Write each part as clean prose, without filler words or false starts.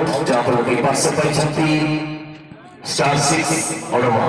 जहाँ पर पास स्टार 6 ओडवा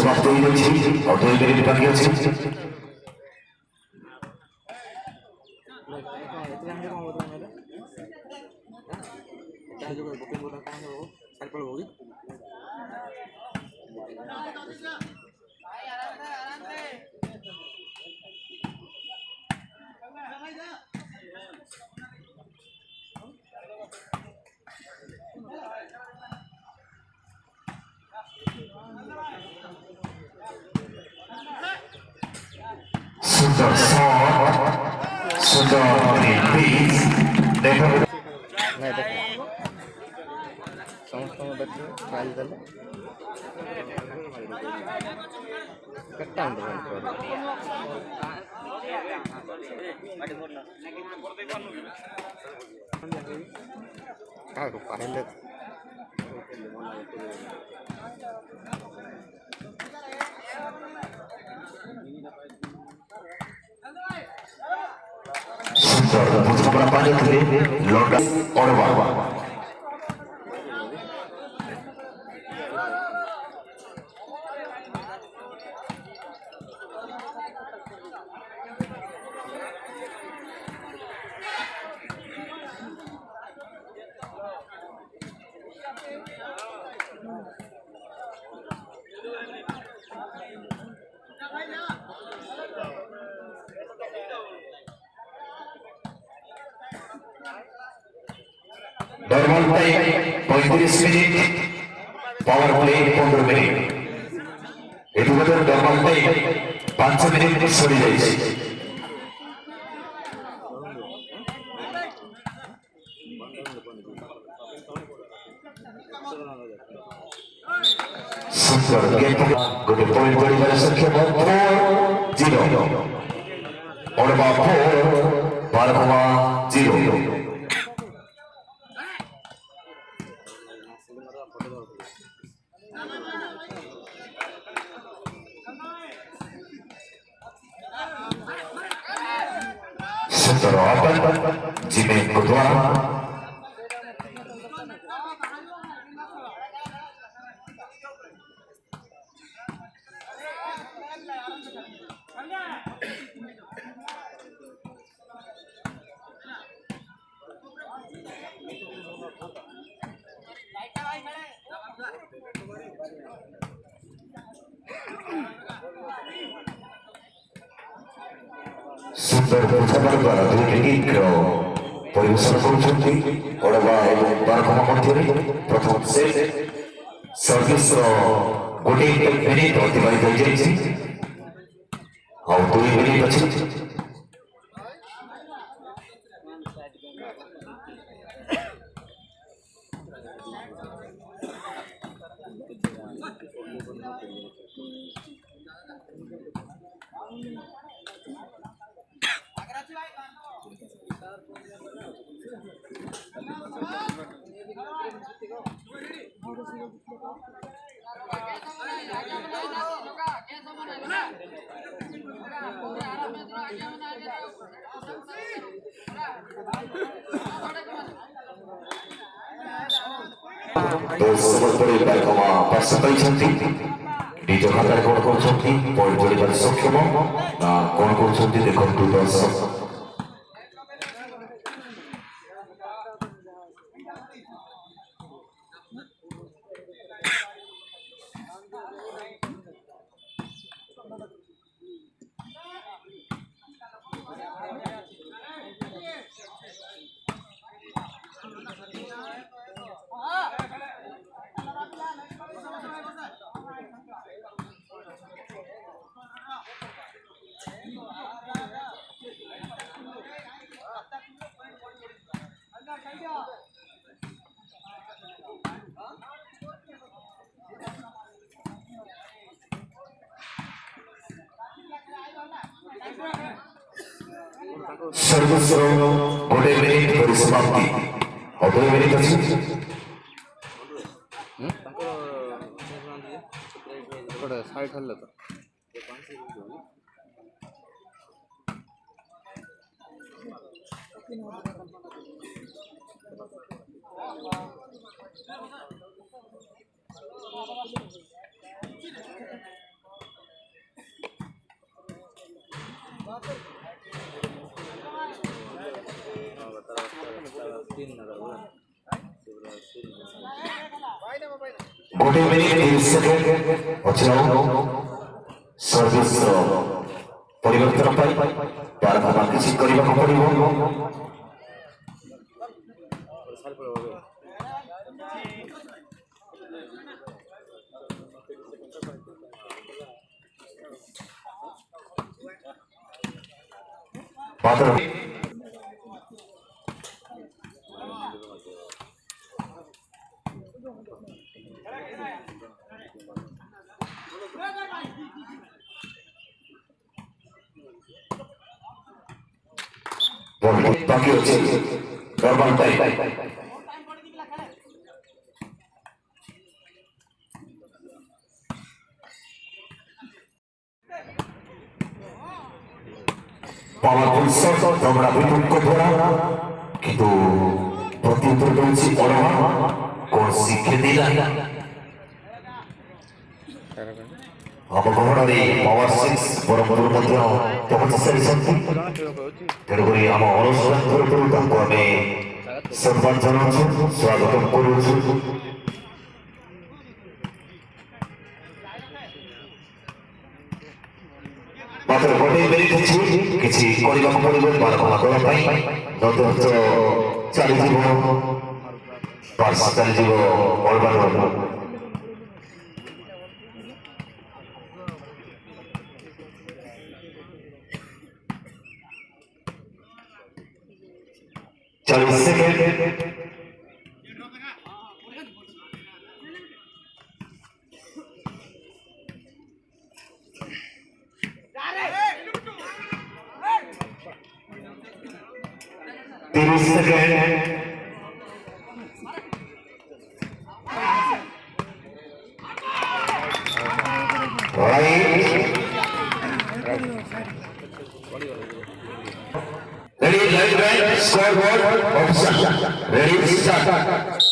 समाप्त हो गई और 2 मिनट बाकी है सुंदर शॉट सुंदर रिलीज देखो नहीं देखो समस्त बच्चे खाली दल कट्टा काको पाहिले berapa kali lodak orba normal time 35 menit power play 15 menit itu betul normal time 5 menit sori jaise super game gote point koribar sakhyama 4-0 orba 4 Bhargava 0 Terapan Jimmy Kedua Super bersama Barat Ingro Pariwisata କରୁଛନ୍ତି ଓଡବା ଏବଂ ବାରକମା ମଧ୍ୟରେ ପ୍ରଥମ set ସର୍ଭିସର 1 minute ଅତିବାହିତ ହୋଇଯାଇଛି ଆଉ 2 minute ଅଛି दोस्त बड़े बारकमा पार्टिसिपेट छंती निज खातार कोन कोन छंती पॉइंट जोड़िबार सक्षम ना कोन कोन छंती देखंतु दर्शक सर्वस्व गोटे मिनिट परिसमाप्ति अधे मिनिट अछि ଗୋଟେ ସାଇଟ୍ ହେଲେ ତ गोटे मिनिट 30 सेकेंड अच्छाओ सर्विस परिवर्तन पाई बारंबार किसी करबा को पड़िबो पात्र बाकी अच्छे नॉर्मल टाइम पावरफुल शॉट दमड़ा विपुल को धोरा किंतु प्रत्युत्तर दूसरी ओरमा कौन सीखे दिला अब गहनरे पावर 6 बरमपुर मध्य पहुंच सारी शक्ति तेणुकरी आम अनुष्ठान तरफରୁ ତାଙ୍କୁ ଆମେ ସମ୍ମାନ ଜଣାଉଛୁ ସ୍ୱାଗତ କରୁଛୁ ମାତ୍ର ଗୋଟେ ମିନିଟ୍ ଅଛି କିଛି କରିବାକୁ ପଡ଼ିବ ବାରକମା ଦଳ ପାଇଁ ନଚେତ ଚାଲିଯିବ ପାର୍ସ ଚାଲିଯିବ ଅଲବାର चालीस सेकेंड तीस second Ready, light, right, scoreboard, officer. Ready, start.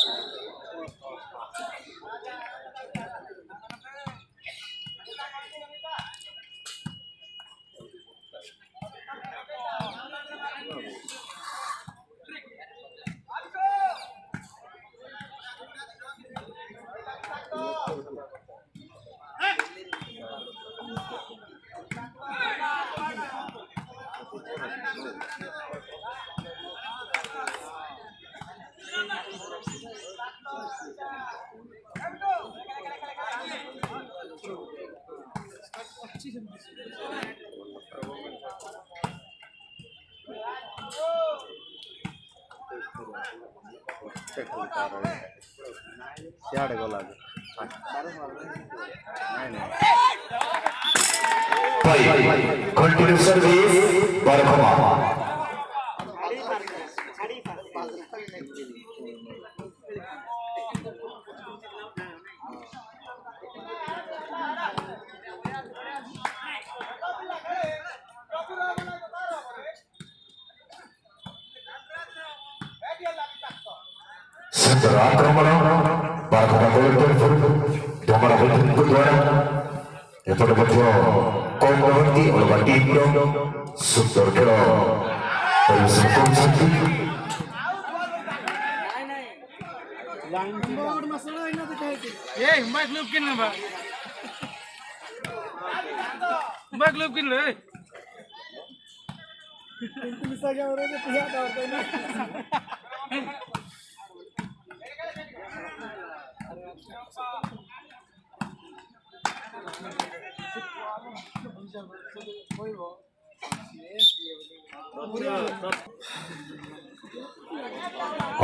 सियाड़े गला कंटिन्यू सर्विस बरखमा ସୁନ୍ଦର ଆକ୍ରମଣ ବାରଘଟା ଗୋଲ ତରଫରୁ ଧମରା ବୈଠକ ଦ୍ୱାରା ଏପଟେ ମଧ୍ୟ କମ୍ ରହନ୍ତି ଅଲଗା ଟିମ୍ର ସୁନ୍ଦର ଖେଳ ପରିବେଷଣ କରୁଛନ୍ତି।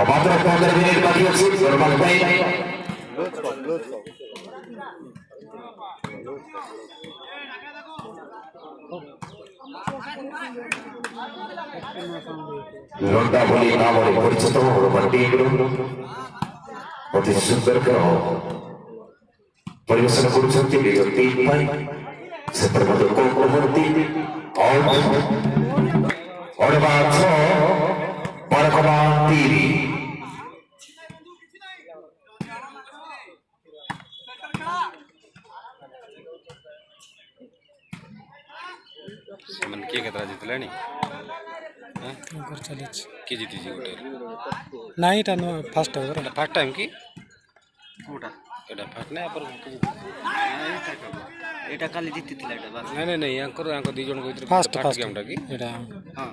ମାତ୍ର 15 ମିନିଟ୍ ବାକି ଅଛି ନର୍ମାଲ ପାଇଁ। ଲଣ୍ଡା ବୋଲି ନାମରେ ପରିଚିତ ଟିମ୍ରୁ ଅତି ସୁନ୍ଦର ଖେଳ ପରିବେଷଣ କରୁଛନ୍ତି ନିଜ ଟିମ୍ ପାଇଁ। ସେଥିରେ ମଧ୍ୟ କମ୍ ରହନ୍ତି ଅଡ଼ବା 6 ବାରକମା 3 ସେମାନେ କିଏ କେତେଟା ଜିତିଲାଣି? କିଏ ଜିତିଛି ଗୋଟେ? ନାଇଁ ଏଇଟା ନୂଆ ଫାଷ୍ଟ ଓଭର। ଏଇଟା ଫାର୍ଷ୍ଟ ଟାଇମ୍ କି? କୋଉଟା ଏଇଟା ଫାର୍ଷ୍ଟ ନା ପରେ ଏଇଟା କାଲି ଜିତିଥିଲା ଏଇଟା ବାସ୍। ନାଇଁ ୟାଙ୍କର ଦୁଇ ଜଣଙ୍କ ଭିତରେ ଫାଷ୍ଟ ଗେମ୍ଟା କି? ଏଇଟା ହଁ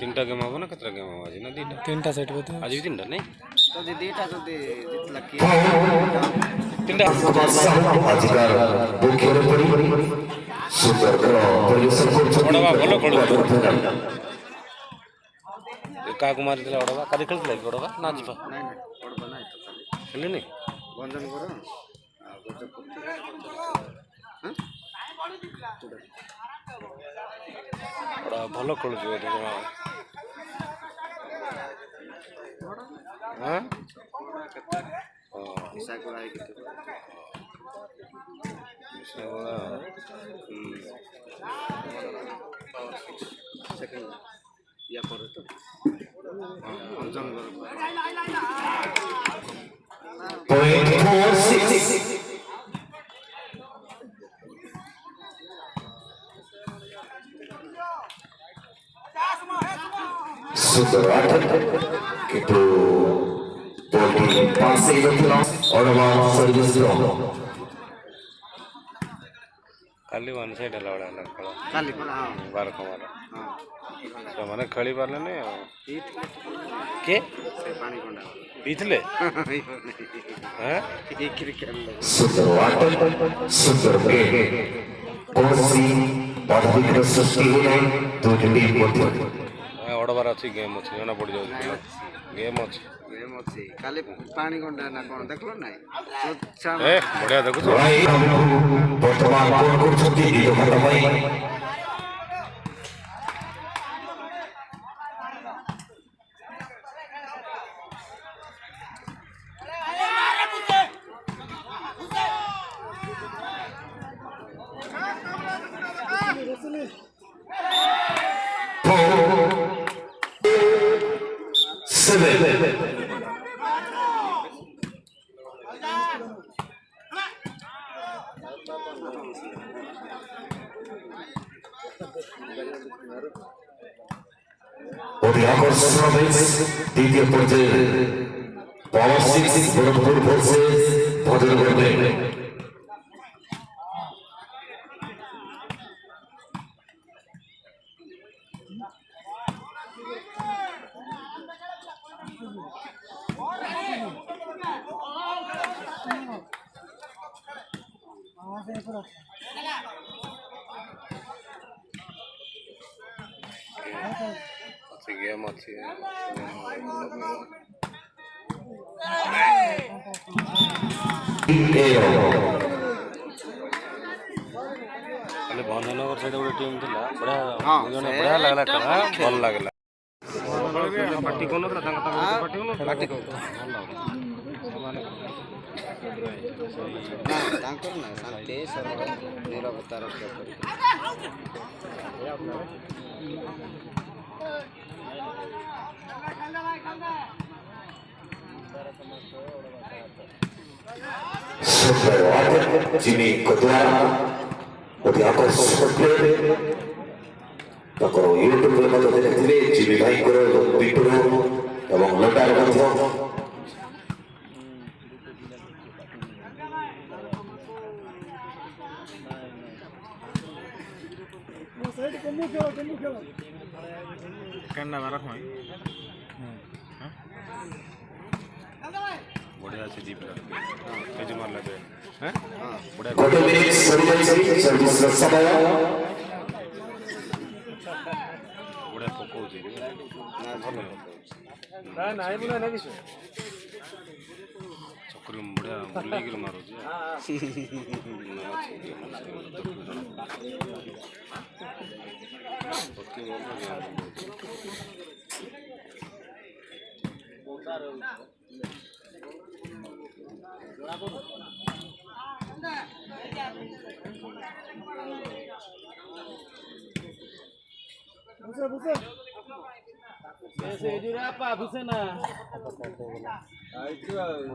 3ଟା ଗେମ୍ ହବ ନା କେତେଟା ଗେମ୍ ହବ ଆଜି? ନା 2ଟା? 3ଟା ସେଟ୍ ବୋଧେ। ଆଜି ବି 3ଟା ନାଇଁ? ଯଦି ଦିଟା ଯଦି ଜିତିଲା କିଏ 3ଟା ଆଜିକାର ମୁଖ୍ୟରେ ପଡ଼ି ସୁନ୍ଦର ଖେଳ ପରିବେଷଣ କରୁଛନ୍ତି। ଅଡ଼ବା ଭଲ ଖେଳୁଛି। କାହାକୁ ମାରିଥିଲା ଅଡ଼ବା? କାଲି ଖେଳିଥିଲା କି ଅଡ଼ବା ନା ଯିବା? ନାଇଁ ପଡ଼ବା ନାଇଁ ତ କାଲି ଖେଳିନି? ଗଞ୍ଜନ କର ଆଉ ଅଡ଼ବା ଭଲ ଖେଳୁଛି ବୋଧେ ଜମା। ମିଶା କରା ହେଇକି ସେକେଣ୍ଡ ୟା ପରେ ତ ଗଞ୍ଜନ କର ସୁନ୍ଦର ଆଠ କିନ୍ତୁ ବଲଟି ପାସ୍ ହେଇନଥିଲା ଅଡ଼ବା ସର୍ଭିସର। କାଲି ୱାନ୍ ସାଇଡ୍ ହେଲା ଭଳିଆ ହେଲା ଖେଳ କାଲି ପରା ହଁ ବାରକମାର। ହଁ ସେମାନେ ଖେଳି ପାରିଲେନି ଆଉ। କିଏ ପାଣି କଣ୍ଡା ପିଇଥିଲେ? ସୁନ୍ଦର ଆଠ ସୁନ୍ଦର କୌଣସି ବାଧାବିଘ୍ନ ସୃଷ୍ଟି ହୋଇନାହିଁ ଦୁଇଟି ଟିମ୍ ମଧ୍ୟରେ। ଅଡ଼ବାର ଅଛି ଗେମ୍ ଅଛି ଜଣା ପଡ଼ିଯାଉଛି ପିଲା ଗେମ୍ ଅଛି। ଗେମ୍ ଅଛି କାଲି ପାଣି କଣ୍ଡା ନା କ'ଣ ଦେଖିଲ ନାଇଁ? ବଢ଼ିଆ ଦେଖୁଛ। ବର୍ତ୍ତମାନ କଣ କରୁଛନ୍ତି ନିଜ ଖାତା ପାଇଁ অতি আকর্ষণ দ্বিতীয় পর্যায়ে পাওয়ার 6 বরফপুর ভার্সেস ভদ্রগড়। ଅଛି ଗେମ୍ ଅଛି। ଖାଲି ଭଞ୍ଜନଗର ସେଇଟା ଗୋଟେ ଟିମ୍ ଥିଲା ବଢ଼ିଆ ଲାଗିଲା ଖେଳ ଭଲ ଲାଗିଲା। ପାର୍ଟି କରୁନଥିଲା ତାଙ୍କ ପାର୍ଟି କରୁନଥିଲା ତାଙ୍କର ନା ଶାନ୍ତି ସରଳ ନିରବତା ରକ୍ଷା କରି ସୁନ୍ଦର ଜିମି କଦୁଆ ଅତି ଆକର୍ଷକ ତାଙ୍କର ୟୁଟ୍ୟୁବରେ ମଧ୍ୟ ଦେଖିଥିବେ ଜିମି ଭାଇଙ୍କର ଏବଂ ବିଟୁର ଏବଂ ଲତାର ମଧ୍ୟ ବଢ଼ିଆ ଅଛି ଜିପ୍ କେଜି ମାରିଲା ଯେ ବଢ଼ିଆ ଗୋଟେ ମିନିଟ୍ ସରିଯାଇଛି ସର୍ଭିସର ସମୟ ବଢ଼ିଆ ପକଉଛି ଚକ୍ରୀ ବଢ଼ିଆ ବୁଲେଇକିରି ମାରୁଛି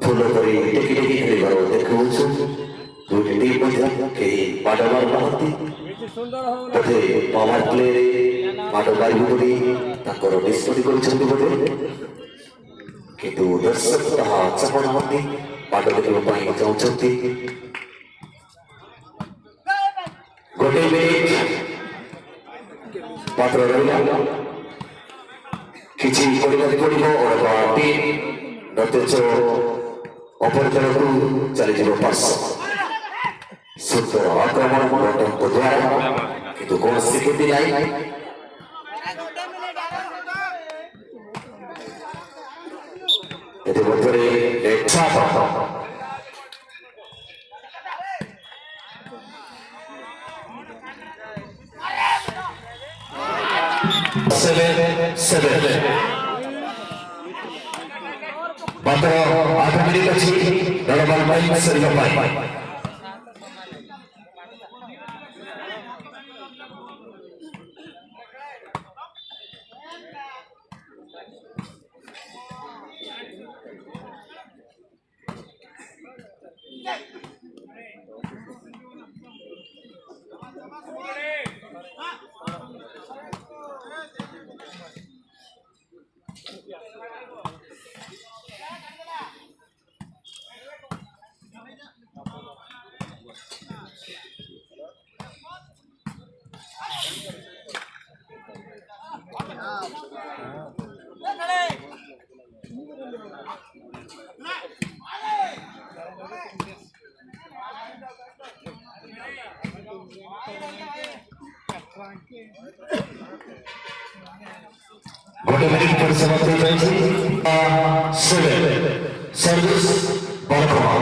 ଫୁଲ କରି ଟେକି ଟେକି ଖେଳିବାର ଦେଖାଉଛୁ ଦୁଇଟି ଟିମ୍ ମଧ୍ୟ କେହି ମାଡ଼ ମାରୁନାହାନ୍ତି ବୋଧେ ପାୱାର ପ୍ଲେରେ ମାଡ଼ ମାରିବୁ ବୋଲି ତାଙ୍କର ନିଷ୍ପତ୍ତି କରିଛନ୍ତି ବୋଧେ କିନ୍ତୁ ଦର୍ଶକ ତାହା ଚାହୁଁନାହାନ୍ତି ମାଡ଼ ଦେଖିବା ପାଇଁ ଚାହୁଁଛନ୍ତି ଗୋଟେ ମିନିଟ୍ ମାତ୍ର ରହିଲା କିଛି କରିବାକୁ ପଡ଼ିବ ଅଳ୍ପ ଟିମ୍ ନଚେତ ଅପରତଳକୁ ଚାଲିଯିବ ପାସ୍ ସୁନ୍ଦର ଆକ୍ରମଣ ବଟଙ୍କ ଦ୍ୱାରା କିନ୍ତୁ କୌଣସି କ୍ଷତି ନାହିଁ ଏଥିମଧ୍ୟରେ ମାତ୍ର 8 ମିନିଟ୍ ଅଛି ନର୍ମାଲ ଟାଇମ୍ ସରିବା ପାଇଁ ଗୋଟେ ମିନିଟ୍ ପରେ ସମାପ୍ତ ହୋଇଯାଇଛି ସର୍ଭିସ ବରକମା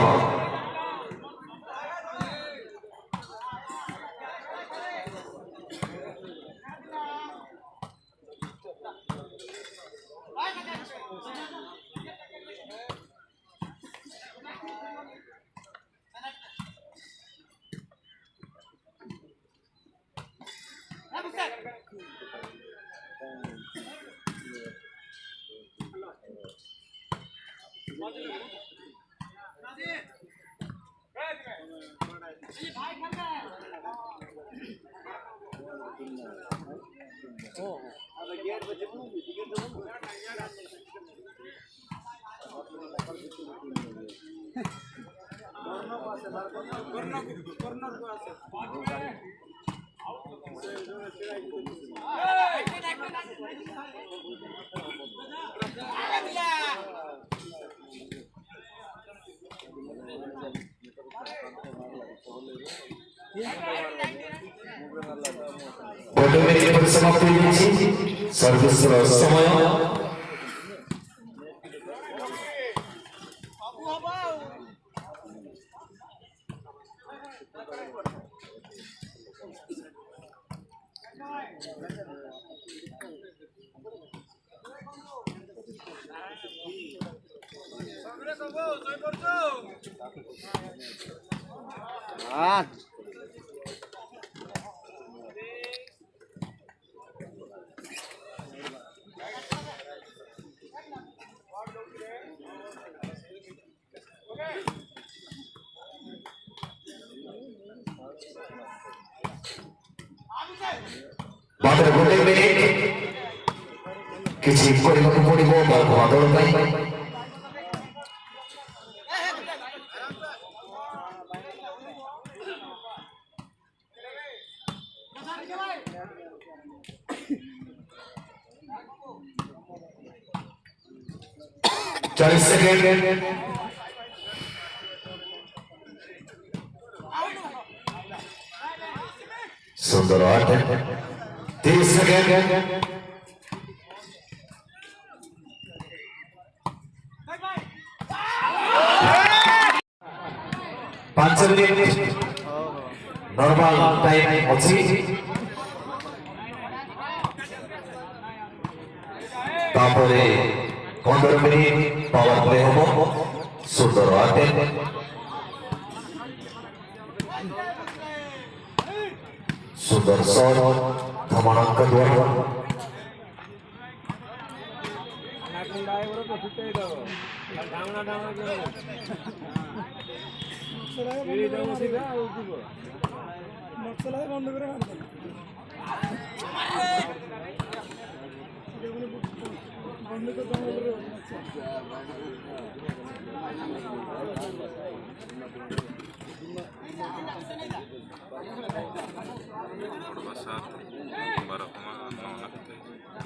ଗୋଟେ ମିନିଟ୍ ପରେ ସମାପ୍ତ ହୋଇଯାଇଛି ସର୍ଭିସର ସମୟ ମାତ୍ର ଗୋଟେ ମିନିଟ୍ କିଛି କରିବାକୁ ପଡ଼ିବ ବାରକୁମା ଦଳ ପାଇଁ। चालीस सेकेंड सुंदर 30 सेकेंड 5 मिनिट नॉर्मल टाइम अच्छी तापरे 15 मिनिट पावर प्ले हम सुंदर 8 सुंदर शॉट धमाका द्वारा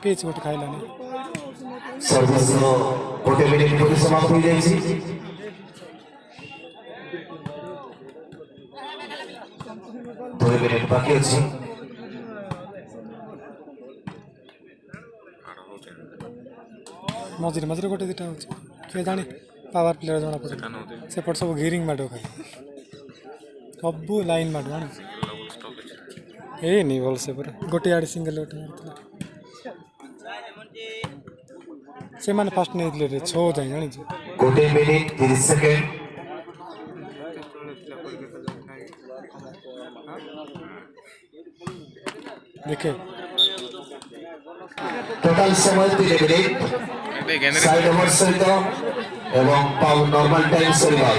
पिच गोटे खाइलानी सर्विस गोटे मिनिट पूरी समाप्त हो जाइए 2 मिनिट बाकी अच्छी मझे मझे गोटे दुटा हो किए जानी पावर प्लेयर जना पड़े सेपट सब घिरिंग माड़ खाली सब लाइन माड़ जान ए नहीं भल से पूरा गोटे आड़े सिंगल गोटे मारता से माने फास्ट नहीं रे 6 जाए जानी गोटे मिनिट 30 सेकेंड देखे टोटल समय 3 मिनिट साइड ओवर सहित एवं पावर नॉर्मल टाइम सरिबा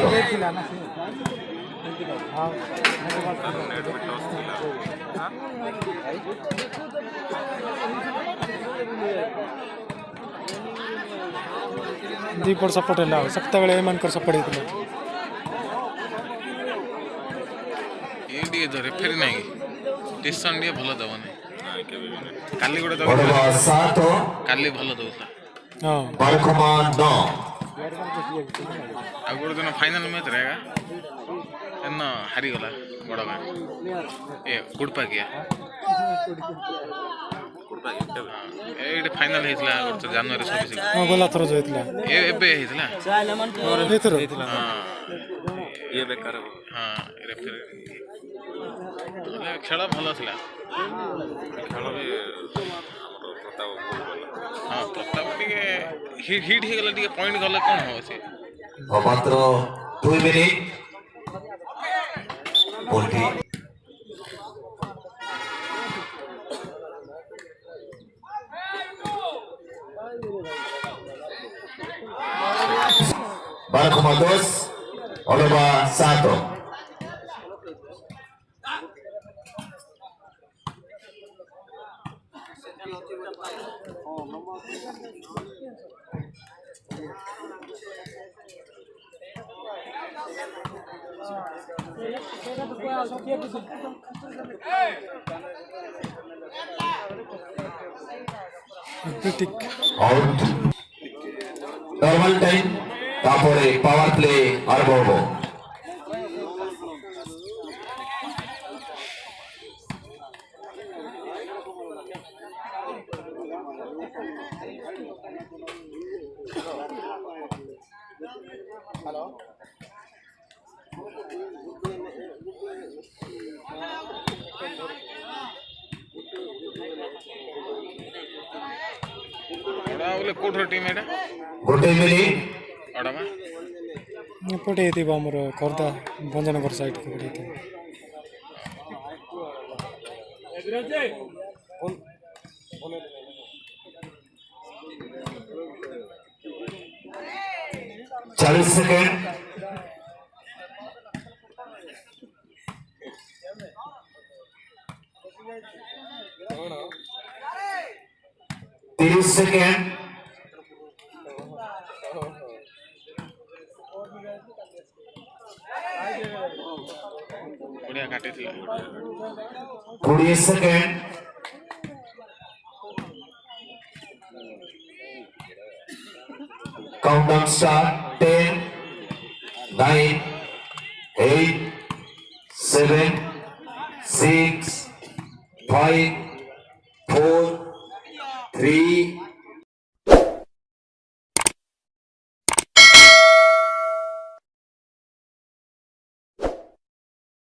दीपड़ सपोर्ट है सप्ताह बेले एम सपोर्ट होता ये रेफेरी नहीं डिसीजन टे भल दबनी काली गोटे बड़वा 7 काली भल दउला हां बारकुमा 9 आ गोटे दिन फाइनल मैच रहेगा एन हारी गला बड़ गाँ ए गुड़पाकिया ये फाइनल होता जनवरी 26 हां गला थरो जोइतला एबे होता एथरो ये बेकार हाँ रेफेरी खेल भल था खेल भी हाँ प्रताप टे हिट होगला टे पॉइंट गला कौन हम से मात्र 2 मिनिट बोलती बारकुमा 10 Olova 7 आउट नॉर्मल टाइम तापरे पावर प्ले आरंभ होबो हेलो बोले कोठर टीम एटा गोटे मिनिट अडमा एपटे हेतिबा हमर खर्दा भंजनगर साइड को पड़े थे 40 सेकेंड 30 সেকেন্ড। ବଢ଼ିଆ କାଟିଥିଲା 20 সেকেন্ড। Countdown start. 10, 9, 8, 7, 6, 5, 4, 3,